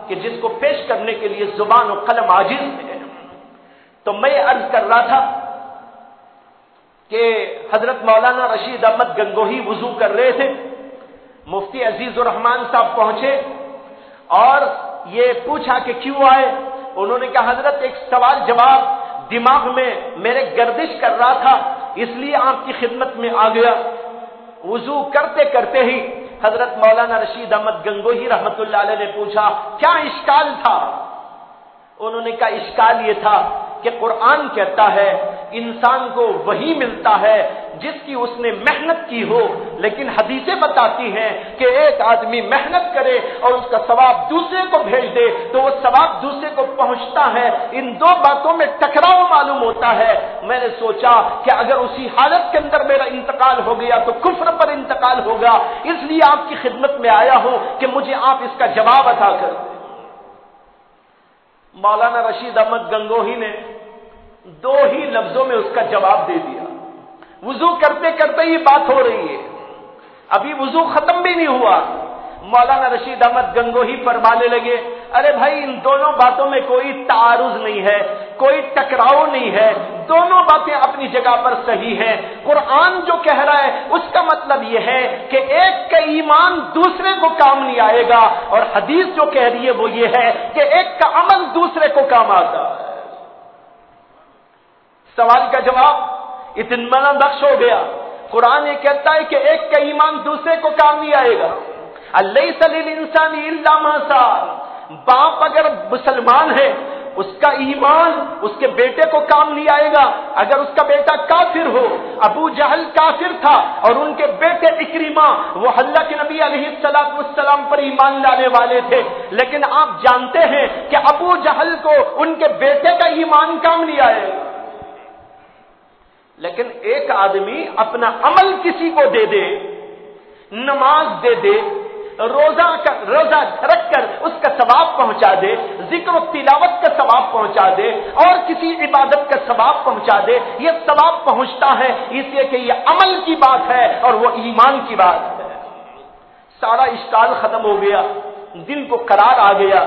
کہ جس کو پیش کرنے کے لیے زبان و قلم عاجز تھے۔ تو میں یہ عرض کر رہا تھا کہ حضرت مولانا رشید احمد گنگوہی وضو کر رہے تھے، مفتی عزیز الرحمان صاحب پہنچے اور یہ پوچھا کہ کیوں آئے؟ انہوں نے کہا حضرت ایک سوال جواب دماغ میں میرے گردش کر رہا تھا، اس لیے آپ کی خدمت میں آ گیا۔ وضو کرتے کرتے ہی حضرت مولانا رشید احمد گنگوہی رحمت اللہ علیہ نے پوچھا کیا اشکال تھا؟ انہوں نے کہا اشکال یہ تھا کہ قرآن کہتا ہے انسان کو وہی ملتا ہے جس کی اس نے محنت کی ہو، لیکن حدیثیں بتاتی ہیں کہ ایک آدمی محنت کرے اور اس کا ثواب دوسرے کو بھیج دے تو وہ ثواب دوسرے کو پہنچتا ہے۔ ان دو باتوں میں ٹکراؤ معلوم ہوتا ہے۔ میں نے سوچا کہ اگر اسی حالت کے اندر میرا انتقال ہو گیا تو کفر پر انتقال ہوگا، اس لیے آپ کی خدمت میں آیا ہوں کہ مجھے آپ اس کا جواب عطا کر دیں۔ مولانا رشید احمد گنگوہی نے 2 ہی لفظوں میں اس کا جواب دے دیا۔ وضو کرتے کرتے ہی بات ہو رہی ہے، ابھی وضو ختم بھی نہیں ہوا۔ مولانا رشید احمد گنگوہی فرمانے لگے ارے بھائی ان دونوں باتوں میں کوئی تعارض نہیں ہے، کوئی ٹکراؤ نہیں ہے، دونوں باتیں اپنی جگہ پر صحیح ہیں۔ قرآن جو کہہ رہا ہے اس کا مطلب یہ ہے کہ ایک کا ایمان دوسرے کو کام نہیں آئے گا، اور حدیث جو کہہ رہی ہے وہ یہ ہے کہ ایک کا عمل دوسرے کو کام آتا ہے۔ سوال کا جواب اطمینان بخش ہو گیا۔ قرآن یہ کہتا ہے کہ ایک کا ایمان دوسرے کو کام نہیں آئے گا۔ الیس للانسان الا ما سعی، باپ اگر مسلمان ہے اس کا ایمان اس کے بیٹے کو کام نہیں آئے گا اگر اس کا بیٹا کافر ہو۔ ابو جہل کافر تھا اور ان کے بیٹے اکرمہ وہ اللہ کے نبی علیہ السلام پر ایمان لانے والے تھے، لیکن آپ جانتے ہیں کہ ابو جہل کو ان کے بیٹے کا ایمان کام نہیں آئے گا۔ لیکن ایک آدمی اپنا عمل کسی کو دے دے، نماز دے دے، روزہ رکھ کر اس کا ثواب پہنچا دے، ذکر و تلاوت کا ثواب پہنچا دے اور کسی عبادت کا ثواب پہنچا دے، یہ ثواب پہنچتا ہے اس لیے کہ یہ عمل کی بات ہے اور وہ ایمان کی بات ہے۔ سارا اشکال ختم ہو گیا، دل کو قرار آ گیا۔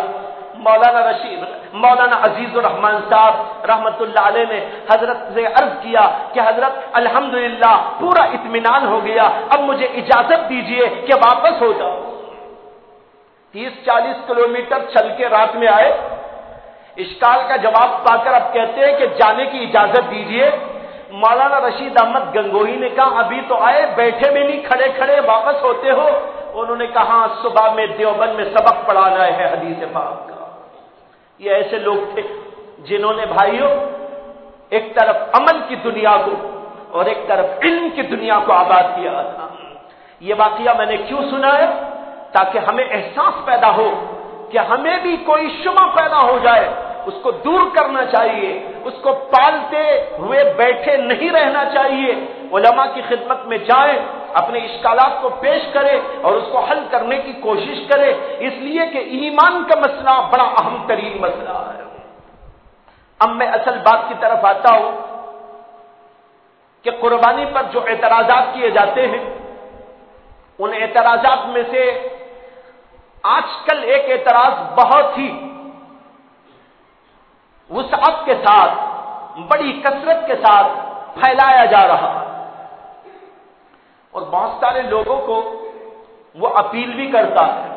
مولانا عزیز الرحمان صاحب رحمت اللہ علیہ نے حضرت سے عرض کیا کہ حضرت الحمدللہ پورا اطمینان ہو گیا، اب مجھے اجازت دیجئے کہ واپس ہو جاؤ۔ 30-40 کلومیٹر چل کے رات میں آئے، اشکال کا جواب پا کر اب کہتے ہیں کہ جانے کی اجازت دیجئے۔ مولانا رشید احمد گنگوہی نے کہا ابھی تو آئے، بیٹھے بھی نہیں، کھڑے کھڑے واپس ہوتے ہو؟ انہوں نے کہا صبح میں دیوبند میں سبق پڑھانا ہے حدیث پاک کا۔ یہ ایسے لوگ تھے جنہوں نے بھائیوں ایک طرف عمل کی دنیا کو اور ایک طرف علم کی دنیا کو آباد کیا تھا۔ یہ واقعہ میں نے کیوں سنایا؟ تاکہ ہمیں احساس پیدا ہو کہ ہمیں بھی کوئی شبہ پیدا ہو جائے، اس کو دور کرنا چاہیے، اس کو پالتے ہوئے بیٹھے نہیں رہنا چاہیے، علماء کی خدمت میں جائیں، اپنے اشکالات کو پیش کرے اور اس کو حل کرنے کی کوشش کرے، اس لیے کہ ایمان کا مسئلہ بڑا اہم ترین مسئلہ ہے۔ اب میں اصل بات کی طرف آتا ہوں کہ قربانی پر جو اعتراضات کیے جاتے ہیں، ان اعتراضات میں سے آج کل ایک اعتراض بہت ہی وسعت کے ساتھ، بڑی کثرت کے ساتھ پھیلایا جا رہا ہے، اور بہت سارے لوگوں کو وہ اپیل بھی کرتا ہے۔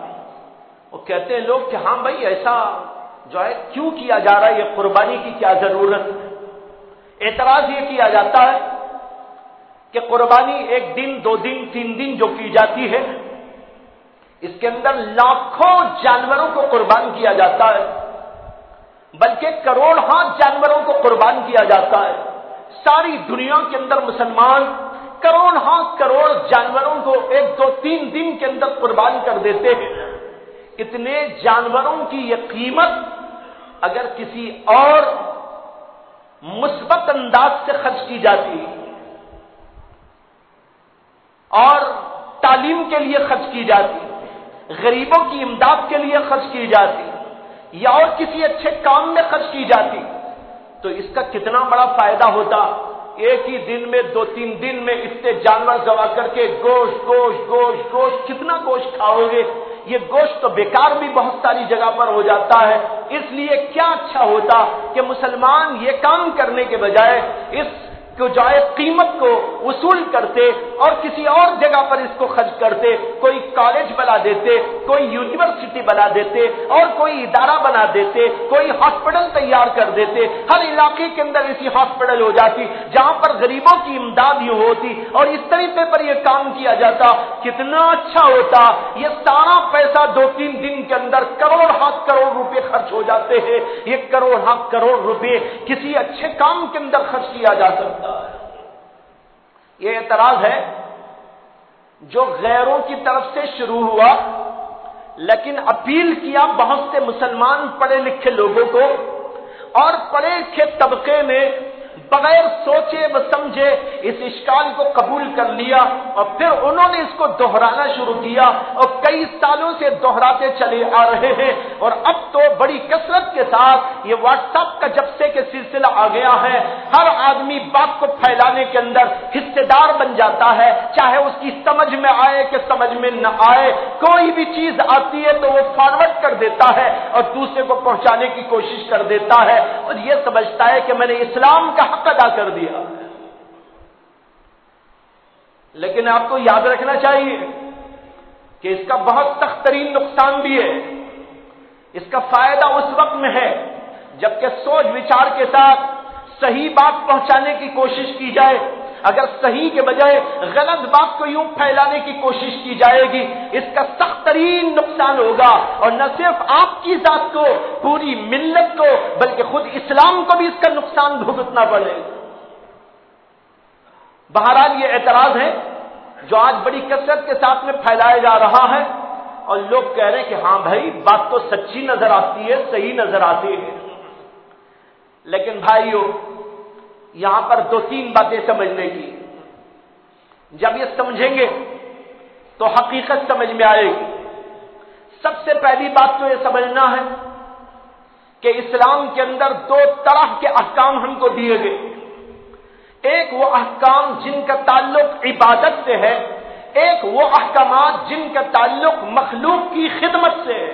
وہ کہتے ہیں لوگ کہ ہاں بھائی ایسا جو ہے کیوں کیا جا رہا ہے، یہ قربانی کی کیا ضرورت ہے؟ اعتراض یہ کیا جاتا ہے کہ قربانی 1 دن 2 دن 3 دن جو کی جاتی ہے، اس کے اندر لاکھوں جانوروں کو قربان کیا جاتا ہے، بلکہ کروڑوں جانوروں کو قربان کیا جاتا ہے۔ ساری دنیا کے اندر مسلمان کروڑ جانوروں کو 1 2 3 دن کے اندر قربان کر دیتے ہیں۔ اتنے جانوروں کی یہ قیمت اگر کسی اور مثبت انداز سے خرچ کی جاتی اور تعلیم کے لیے خرچ کی جاتی، غریبوں کی امداد کے لیے خرچ کی جاتی، یا اور کسی اچھے کام میں خرچ کی جاتی، تو اس کا کتنا بڑا فائدہ ہوتا۔ ایک ہی دن میں 2-3 دن میں اتنے جانور ذبح کر کے گوشت کتنا گوشت کھاؤ گے؟ یہ گوشت تو بیکار بھی بہت ساری جگہ پر ہو جاتا ہے۔ اس لیے کیا اچھا ہوتا کہ مسلمان یہ کام کرنے کے بجائے اس کو جائے قیمت کو وصول کرتے اور کسی اور جگہ پر اس کو خرچ کرتے، کوئی کالج بنا دیتے، کوئی یونیورسٹی بنا دیتے، اور کوئی ادارہ بنا دیتے، کوئی ہاسپٹل تیار کر دیتے، ہر علاقے کے اندر ایسی ہاسپٹل ہو جاتی جہاں پر غریبوں کی امداد ہی ہوتی، اور اس طریقے پر یہ کام کیا جاتا، کتنا اچھا ہوتا۔ یہ سارا پیسہ 2-3 دن کے اندر کروڑ روپے خرچ ہو جاتے ہیں۔ یہ کروڑ روپے کسی اچھے کام کے اندر خرچ کیا جا سکتا۔ یہ اعتراض ہے جو غیروں کی طرف سے شروع ہوا، لیکن اپیل کیا بہت سے مسلمان پڑھے لکھے لوگوں کو، اور پڑھے لکھے طبقے نے بغیر سوچے و سمجھے اس اشکال کو قبول کر لیا، اور پھر انہوں نے اس کو دہرانا شروع کیا، اور کئی سالوں سے دہراتے چلے آ رہے ہیں، اور اب تو بڑی کثرت کے ساتھ یہ واٹس ایپ کا جب سے کہ سلسلہ آ گیا ہے، ہر آدمی بات کو پھیلانے کے اندر حصے دار بن جاتا ہے، چاہے اس کی سمجھ میں آئے کہ سمجھ میں نہ آئے، کوئی بھی چیز آتی ہے تو وہ فارورڈ کر دیتا ہے اور دوسرے کو پہنچانے کی کوشش کر دیتا ہے، اور یہ سمجھتا ہے کہ میں نے اسلام کا حق ادا کر دیا۔ لیکن آپ کو یاد رکھنا چاہیے کہ اس کا بہت سخت ترین نقصان بھی ہے۔ اس کا فائدہ اس وقت میں ہے جبکہ سوچ وچار کے ساتھ صحیح بات پہنچانے کی کوشش کی جائے۔ اگر صحیح کے بجائے غلط بات کو یوں پھیلانے کی کوشش کی جائے گی، اس کا سخت ترین نقصان ہوگا، اور نہ صرف آپ کی ذات کو، پوری ملت کو، بلکہ خود اسلام کو بھی اس کا نقصان بھگتنا پڑے گا۔ بہرحال یہ اعتراض ہے جو آج بڑی کثرت کے ساتھ میں پھیلایا جا رہا ہے، اور لوگ کہہ رہے ہیں کہ ہاں بھائی بات تو سچی نظر آتی ہے، صحیح نظر آتی ہے، لیکن بھائیو یہاں پر 2-3 باتیں سمجھنے کی۔ جب یہ سمجھیں گے تو حقیقت سمجھ میں آئے گی۔ سب سے پہلی بات تو یہ سمجھنا ہے کہ اسلام کے اندر 2 طرح کے احکام ہم کو دیے گئے۔ ایک وہ احکام جن کا تعلق عبادت سے ہے، ایک وہ احکامات جن کا تعلق مخلوق کی خدمت سے ہے۔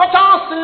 50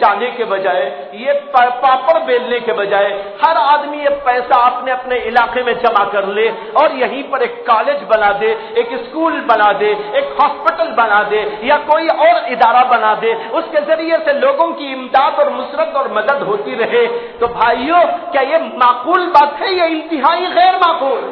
جانے کے بجائے, یہ پاپڑ بیلنے کے بجائے ہر آدمی یہ پیسہ اپنے اپنے علاقے میں جمع کر لے اور یہیں پر ایک کالج بنا دے, ایک اسکول بنا دے, ایک ہاسپٹل بنا دے یا کوئی اور ادارہ بنا دے, اس کے ذریعے سے لوگوں کی امداد اور نصرت اور مدد ہوتی رہے, تو بھائیوں کیا یہ معقول بات ہے یا انتہائی غیر معقول؟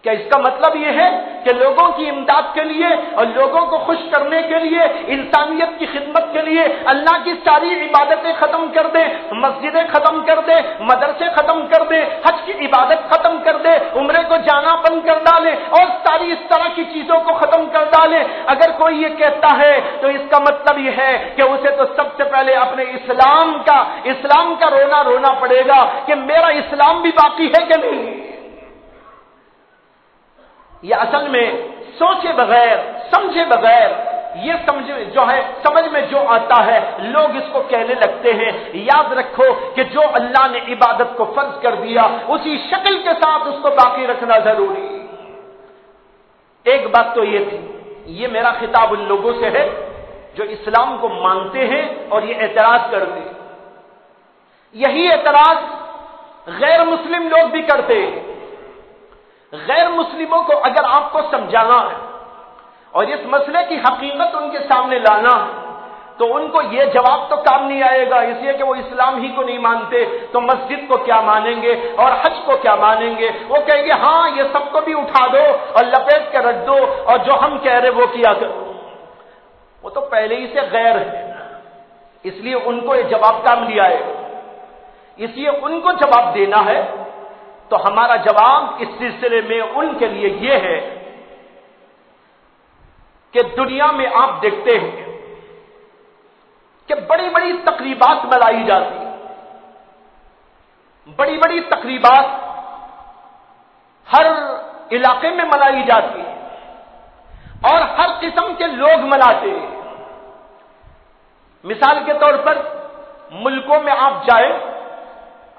کیا اس کا مطلب یہ ہے کہ لوگوں کی امداد کے لیے اور لوگوں کو خوش کرنے کے لیے, انسانیت کی خدمت کے لیے اللہ کی ساری عبادتیں ختم کر دے, مسجدیں ختم کر دے, مدرسے ختم کر دے, حج کی عبادت ختم کر دے, عمرے کو جانا بند کر ڈالے اور ساری اس طرح کی چیزوں کو ختم کر ڈالے؟ اگر کوئی یہ کہتا ہے تو اس کا مطلب یہ ہے کہ اسے تو سب سے پہلے اپنے اسلام کا رونا پڑے گا کہ میرا اسلام بھی باقی ہے کہ نہیں. یہ اصل میں سوچے بغیر سمجھے بغیر یہ سمجھ میں جو آتا ہے لوگ اس کو کہنے لگتے ہیں. یاد رکھو کہ جو اللہ نے عبادت کو فرض کر دیا اسی شکل کے ساتھ اس کو باقی رکھنا ضروری. ایک بات تو یہ تھی, یہ میرا خطاب ان لوگوں سے ہے جو اسلام کو مانتے ہیں اور یہ اعتراض کرتے ہیں. یہی اعتراض غیر مسلم لوگ بھی کرتے ہیں. غیر مسلموں کو اگر آپ کو سمجھانا ہے اور اس مسئلے کی حقیقت ان کے سامنے لانا ہے تو ان کو یہ جواب تو کام نہیں آئے گا, اس لیے کہ وہ اسلام ہی کو نہیں مانتے تو مسجد کو کیا مانیں گے اور حج کو کیا مانیں گے. وہ کہیں گے ہاں یہ سب کو بھی اٹھا دو اور لپیٹ کے رکھ دو اور جو ہم کہہ رہے وہ کیا کرو. وہ تو پہلے ہی سے غیر ہے, اس لیے ان کو یہ جواب کام نہیں آئے گا. اس لیے ان کو جواب دینا ہے تو ہمارا جواب اس سلسلے میں ان کے لیے یہ ہے کہ دنیا میں آپ دیکھتے ہیں کہ بڑی بڑی تقریبات منائی جاتی ہیں, بڑی بڑی تقریبات ہر علاقے میں منائی جاتی ہیں اور ہر قسم کے لوگ مناتے ہیں. مثال کے طور پر ملکوں میں آپ جائیں,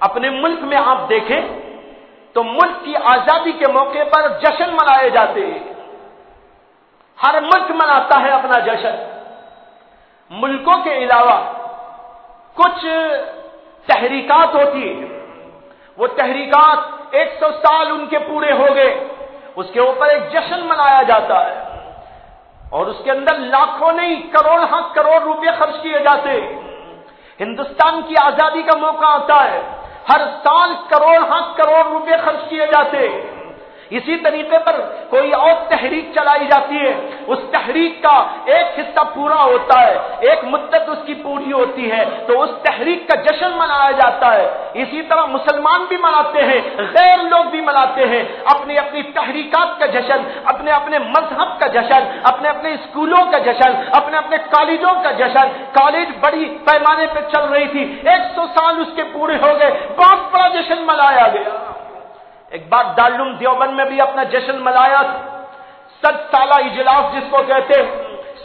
اپنے ملک میں آپ دیکھیں تو ملک کی آزادی کے موقع پر جشن منائے جاتے ہیں. ہر ملک مناتا ہے اپنا جشن. ملکوں کے علاوہ کچھ تحریکات ہوتی ہیں, وہ تحریکات 100 سال ان کے پورے ہو گئے, اس کے اوپر ایک جشن منایا جاتا ہے اور اس کے اندر لاکھوں نہیں کروڑ روپے خرچ کیے جاتے ہیں. ہندوستان کی آزادی کا موقع آتا ہے, ہر سال کروڑ روپے خرچ کیے جاتے. اسی طریقے پر کوئی اور تحریک چلائی جاتی ہے, اس تحریک کا ایک حصہ پورا ہوتا ہے, ایک مدت اس کی پوری ہوتی ہے تو اس تحریک کا جشن منایا جاتا ہے. اسی طرح مسلمان بھی مناتے ہیں, غیر لوگ بھی مناتے ہیں اپنی اپنی تحریکات کا جشن, اپنے اپنے مذہب کا جشن, اپنے اپنے اسکولوں کا جشن, اپنے اپنے کالجوں کا جشن. کالج بڑی پیمانے پہ چل رہی تھی, 100 سال اس کے پورے ہو گئے, بہت بڑا جشن منایا گیا. ایک بار دارالعلوم دیوبند میں بھی اپنا جشن منایا, 100 سالہ اجلاس جس کو کہتے ہیں,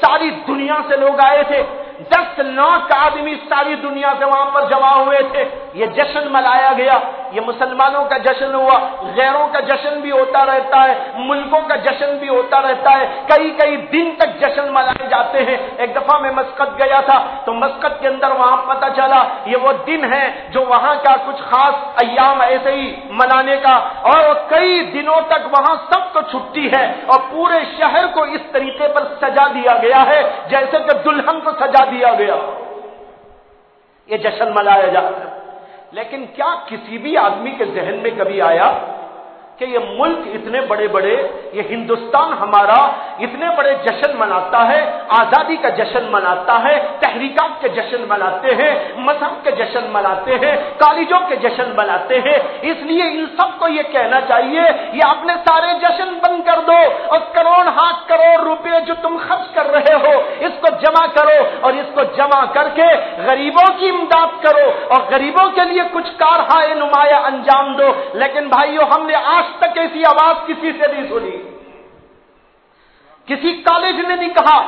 ساری دنیا سے لوگ آئے تھے, 10 لاکھ آدمی ساری دنیا سے وہاں پر جمع ہوئے تھے. یہ جشن منایا گیا. یہ مسلمانوں کا جشن ہوا, غیروں کا جشن بھی ہوتا رہتا ہے, ملکوں کا جشن بھی ہوتا رہتا ہے, کئی دن تک جشن منائے جاتے ہیں. ایک دفعہ میں مسقط گیا تھا تو مسقط کے اندر وہاں پتہ چلا یہ وہ دن ہے جو وہاں کا کچھ خاص ایام ایسے ہی منانے کا, اور کئی دنوں تک وہاں سب کو چھٹی ہے اور پورے شہر کو اس طریقے پر سجا دیا گیا ہے جیسے کہ دلہن کو سجا دیا گیا. یہ جشن منایا جاتا ہے. لیکن کیا کسی بھی آدمی کے ذہن میں کبھی آیا کہ یہ ملک اتنے بڑے یہ ہندوستان ہمارا اتنے بڑے جشن مناتا ہے, آزادی کا جشن مناتا ہے, تحریکات کے جشن مناتے ہیں, مذہب کے جشن مناتے ہیں, کالجوں کے جشن مناتے ہیں. اس لیے ان سب کو یہ کہنا چاہیے یہ اپنے سارے جشن بند کر دو اور کروڑ روپے جو تم خرچ کر رہے ہو اس کو جمع کرو اور اس کو جمع کر کے غریبوں کی امداد کرو اور غریبوں کے لیے کچھ کارہائے نمایاں انجام دو. لیکن بھائیو, ہم نے آج تک ایسی آواز کسی سے نہیں سنی, کسی کالج نے نہیں کہا,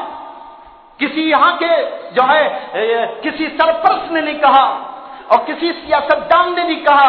کسی یہاں کے کسی سرپرست نے نہیں کہا اور کسی سیاستدان نے نہیں کہا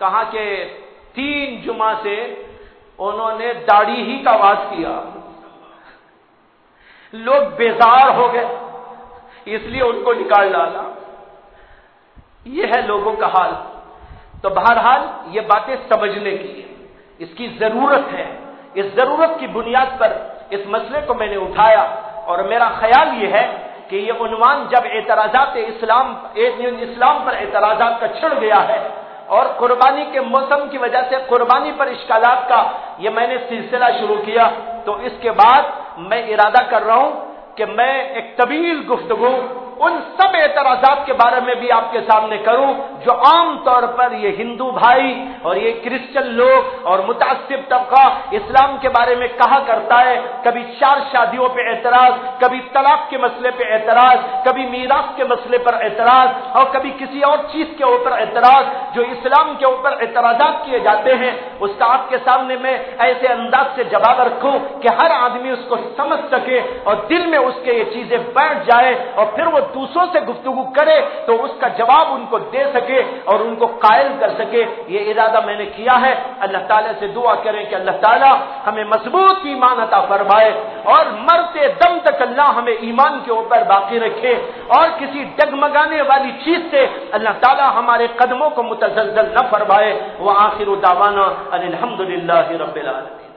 کہا کہ 3 جمعہ سے انہوں نے داڑھی ہی کا واز کیا، لوگ بیزار ہو گئے، اس لیے ان کو نکال ڈالا۔ یہ ہے لوگوں کا حال۔ تو بہرحال یہ باتیں سمجھنے کی ہے، اس کی ضرورت ہے۔ اس ضرورت کی بنیاد پر اس مسئلے کو میں نے اٹھایا، اور میرا خیال یہ ہے کہ یہ عنوان جب اعتراضات اسلام پر اعتراضات کا چھڑ گیا ہے، اور قربانی کے موسم کی وجہ سے قربانی پر اشکالات کا یہ میں نے سلسلہ شروع کیا، تو اس کے بعد میں ارادہ کر رہا ہوں کہ میں ایک طویل گفتگو ان سب اعتراضات کے بارے میں بھی آپ کے سامنے کروں جو عام طور پر یہ ہندو بھائی اور یہ کرسچن لوگ اور متعصب طبقہ اسلام کے بارے میں کہا کرتا ہے، کبھی 4 شادیوں پہ اعتراض، کبھی طلاق کے مسئلے پہ اعتراض، کبھی میراث کے مسئلے پر اعتراض، اور کبھی کسی اور چیز کے اوپر اعتراض، جو اسلام کے اوپر اعتراضات کیے جاتے ہیں، اس کا آپ کے سامنے میں ایسے انداز سے جواب رکھوں کہ ہر آدمی اس کو سمجھ سکے اور دل میں اس کے یہ چیزیں بیٹھ جائے، اور پھر وہ دوسروں سے گفتگو کرے تو اس کا جواب ان کو دے سکے اور ان کو قائل کر سکے۔ یہ ارادہ میں نے کیا ہے۔ اللہ تعالیٰ سے دعا کریں کہ اللہ تعالیٰ ہمیں مضبوط ایمان عطا فرمائے، اور مرتے دم تک اللہ ہمیں ایمان کے اوپر باقی رکھے، اور کسی ڈگمگانے والی چیز سے اللہ تعالیٰ ہمارے قدموں کو متزلزل نہ فرمائے۔ وآخر دعوانا ان الحمد للہ رب العالمین۔